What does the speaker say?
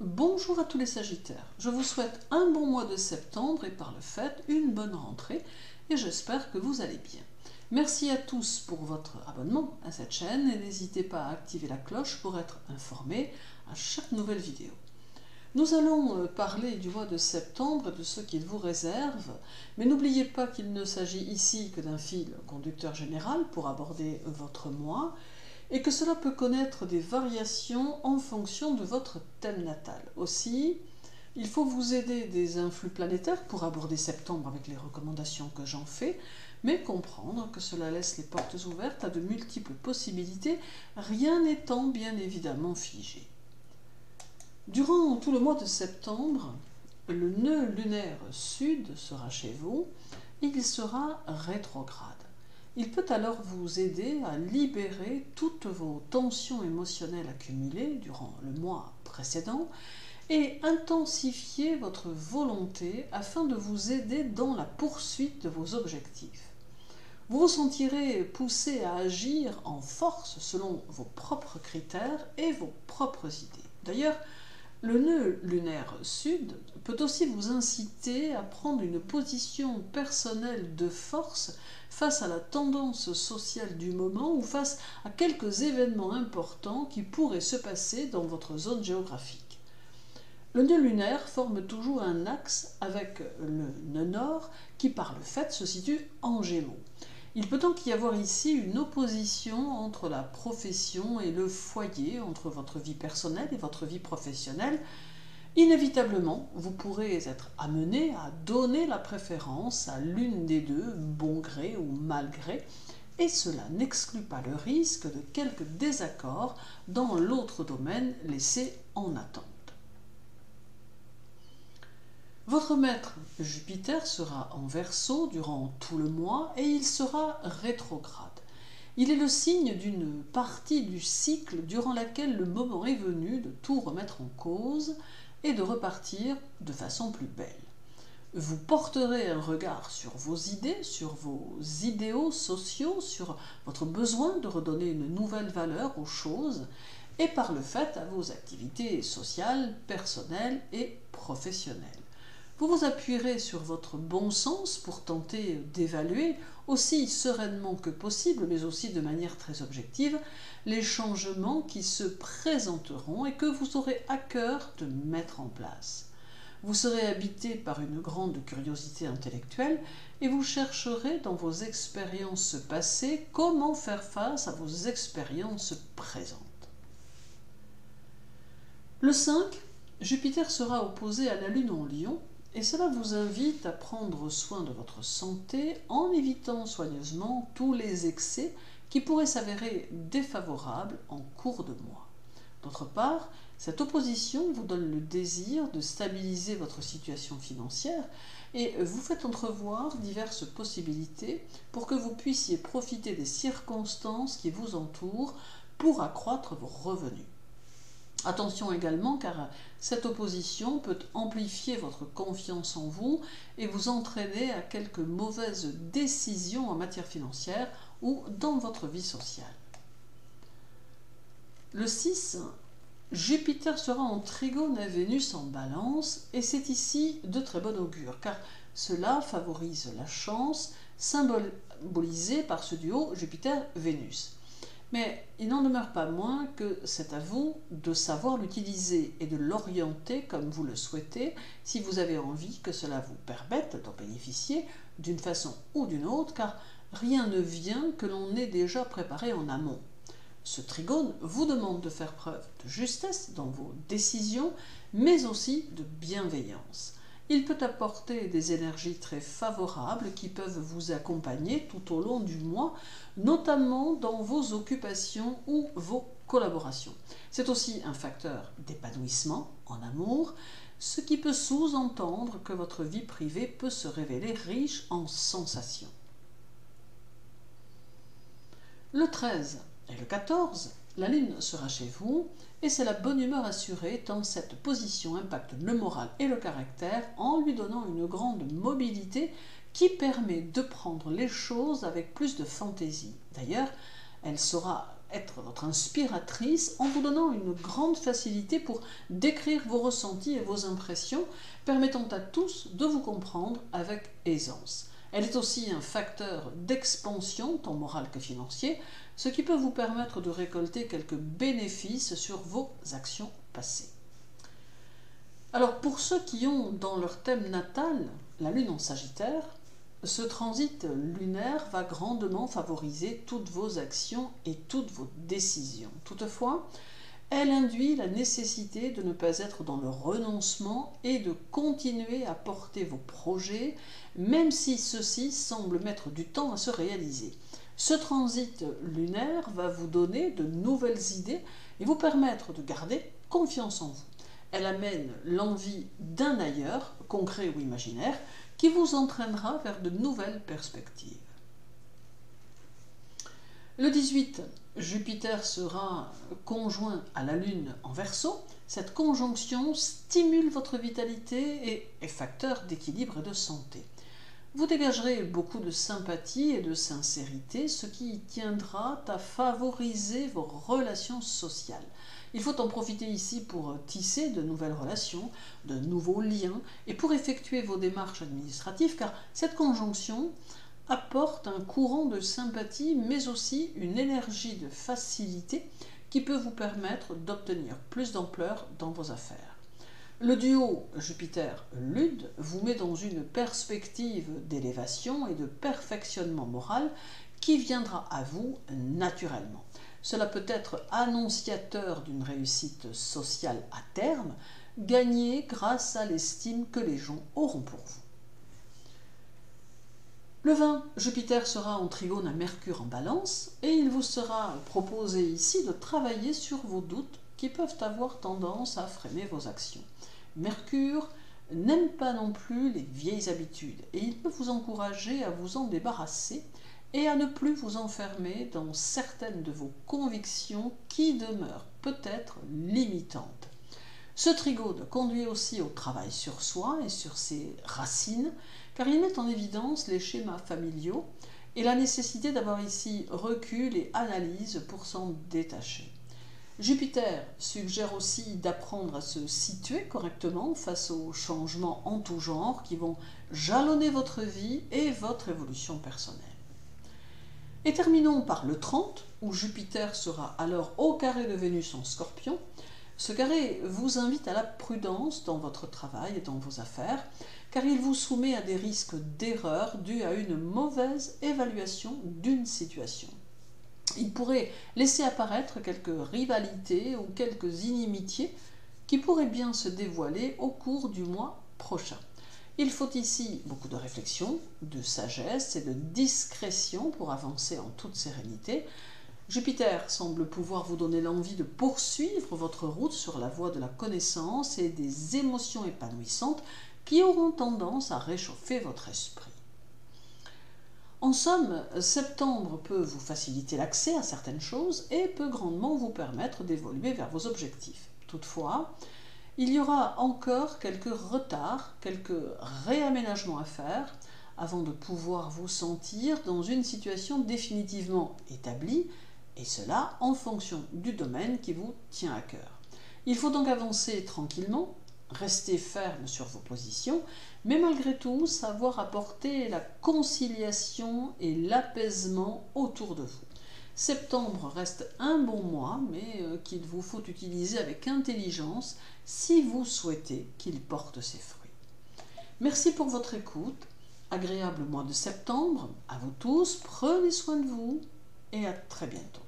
Bonjour à tous les Sagittaires, je vous souhaite un bon mois de septembre et par le fait une bonne rentrée et j'espère que vous allez bien. Merci à tous pour votre abonnement à cette chaîne et n'hésitez pas à activer la cloche pour être informé à chaque nouvelle vidéo. Nous allons parler du mois de septembre et de ce qu'il vous réserve, mais n'oubliez pas qu'il ne s'agit ici que d'un fil conducteur général pour aborder votre mois, et que cela peut connaître des variations en fonction de votre thème natal. Aussi, il faut vous aider des influx planétaires pour aborder septembre avec les recommandations que j'en fais, mais comprendre que cela laisse les portes ouvertes à de multiples possibilités, rien n'étant bien évidemment figé. Durant tout le mois de septembre, le nœud lunaire sud sera chez vous et il sera rétrograde. Il peut alors vous aider à libérer toutes vos tensions émotionnelles accumulées durant le mois précédent et intensifier votre volonté afin de vous aider dans la poursuite de vos objectifs. Vous vous sentirez poussé à agir en force selon vos propres critères et vos propres idées. D'ailleurs, le nœud lunaire sud peut aussi vous inciter à prendre une position personnelle de force face à la tendance sociale du moment ou face à quelques événements importants qui pourraient se passer dans votre zone géographique. Le nœud lunaire forme toujours un axe avec le nœud nord qui par le fait se situe en Gémeaux. Il peut donc y avoir ici une opposition entre la profession et le foyer, entre votre vie personnelle et votre vie professionnelle. Inévitablement, vous pourrez être amené à donner la préférence à l'une des deux, bon gré ou mal gré, et cela n'exclut pas le risque de quelques désaccords dans l'autre domaine laissé en attente. Votre maître Jupiter sera en Verseau durant tout le mois et il sera rétrograde. Il est le signe d'une partie du cycle durant laquelle le moment est venu de tout remettre en cause et de repartir de façon plus belle. Vous porterez un regard sur vos idées, sur vos idéaux sociaux, sur votre besoin de redonner une nouvelle valeur aux choses et par le fait à vos activités sociales, personnelles et professionnelles. Vous vous appuierez sur votre bon sens pour tenter d'évaluer aussi sereinement que possible, mais aussi de manière très objective, les changements qui se présenteront et que vous aurez à cœur de mettre en place. Vous serez habité par une grande curiosité intellectuelle et vous chercherez dans vos expériences passées comment faire face à vos expériences présentes. Le 5, Jupiter sera opposé à la Lune en Lion, et cela vous invite à prendre soin de votre santé en évitant soigneusement tous les excès qui pourraient s'avérer défavorables en cours de mois. D'autre part, cette opposition vous donne le désir de stabiliser votre situation financière et vous fait entrevoir diverses possibilités pour que vous puissiez profiter des circonstances qui vous entourent pour accroître vos revenus. Attention également car cette opposition peut amplifier votre confiance en vous et vous entraîner à quelques mauvaises décisions en matière financière ou dans votre vie sociale. Le 6, Jupiter sera en trigone à Vénus en Balance et c'est ici de très bon augure car cela favorise la chance symbolisée par ce duo Jupiter-Vénus. Mais il n'en demeure pas moins que c'est à vous de savoir l'utiliser et de l'orienter comme vous le souhaitez si vous avez envie que cela vous permette d'en bénéficier d'une façon ou d'une autre, car rien ne vient que l'on ait déjà préparé en amont. Ce trigone vous demande de faire preuve de justesse dans vos décisions, mais aussi de bienveillance. Il peut apporter des énergies très favorables qui peuvent vous accompagner tout au long du mois, notamment dans vos occupations ou vos collaborations. C'est aussi un facteur d'épanouissement en amour, ce qui peut sous-entendre que votre vie privée peut se révéler riche en sensations. Le 13 et le 14, la Lune sera chez vous et c'est la bonne humeur assurée tant cette position impacte le moral et le caractère en lui donnant une grande mobilité qui permet de prendre les choses avec plus de fantaisie. D'ailleurs, elle saura être votre inspiratrice en vous donnant une grande facilité pour décrire vos ressentis et vos impressions, permettant à tous de vous comprendre avec aisance. Elle est aussi un facteur d'expansion, tant moral que financier, ce qui peut vous permettre de récolter quelques bénéfices sur vos actions passées. Alors pour ceux qui ont dans leur thème natal la lune en Sagittaire, ce transit lunaire va grandement favoriser toutes vos actions et toutes vos décisions. Toutefois, elle induit la nécessité de ne pas être dans le renoncement et de continuer à porter vos projets, même si ceux-ci semblent mettre du temps à se réaliser. Ce transit lunaire va vous donner de nouvelles idées et vous permettre de garder confiance en vous. Elle amène l'envie d'un ailleurs, concret ou imaginaire, qui vous entraînera vers de nouvelles perspectives. Le 18, Jupiter sera conjoint à la Lune en Verseau. Cette conjonction stimule votre vitalité et est facteur d'équilibre et de santé. Vous dégagerez beaucoup de sympathie et de sincérité, ce qui tiendra à favoriser vos relations sociales. Il faut en profiter ici pour tisser de nouvelles relations, de nouveaux liens et pour effectuer vos démarches administratives, car cette conjonction apporte un courant de sympathie mais aussi une énergie de facilité qui peut vous permettre d'obtenir plus d'ampleur dans vos affaires. Le duo Jupiter-Lune vous met dans une perspective d'élévation et de perfectionnement moral qui viendra à vous naturellement. Cela peut être annonciateur d'une réussite sociale à terme, gagnée grâce à l'estime que les gens auront pour vous. Le 20, Jupiter sera en trigone à Mercure en Balance et il vous sera proposé ici de travailler sur vos doutes qui peuvent avoir tendance à freiner vos actions. Mercure n'aime pas non plus les vieilles habitudes et il peut vous encourager à vous en débarrasser et à ne plus vous enfermer dans certaines de vos convictions qui demeurent peut-être limitantes. Ce trigone conduit aussi au travail sur soi et sur ses racines, car il met en évidence les schémas familiaux et la nécessité d'avoir ici recul et analyse pour s'en détacher. Jupiter suggère aussi d'apprendre à se situer correctement face aux changements en tout genre qui vont jalonner votre vie et votre évolution personnelle. Et terminons par le 30, où Jupiter sera alors au carré de Vénus en Scorpion. Ce carré vous invite à la prudence dans votre travail et dans vos affaires, car il vous soumet à des risques d'erreur dus à une mauvaise évaluation d'une situation. Il pourrait laisser apparaître quelques rivalités ou quelques inimitiés qui pourraient bien se dévoiler au cours du mois prochain. Il faut ici beaucoup de réflexion, de sagesse et de discrétion pour avancer en toute sérénité. Jupiter semble pouvoir vous donner l'envie de poursuivre votre route sur la voie de la connaissance et des émotions épanouissantes qui auront tendance à réchauffer votre esprit. En somme, septembre peut vous faciliter l'accès à certaines choses et peut grandement vous permettre d'évoluer vers vos objectifs. Toutefois, il y aura encore quelques retards, quelques réaménagements à faire avant de pouvoir vous sentir dans une situation définitivement établie, et cela en fonction du domaine qui vous tient à cœur. Il faut donc avancer tranquillement, rester ferme sur vos positions, mais malgré tout savoir apporter la conciliation et l'apaisement autour de vous. Septembre reste un bon mois, mais qu'il vous faut utiliser avec intelligence si vous souhaitez qu'il porte ses fruits. Merci pour votre écoute, agréable mois de septembre, à vous tous, prenez soin de vous et à très bientôt.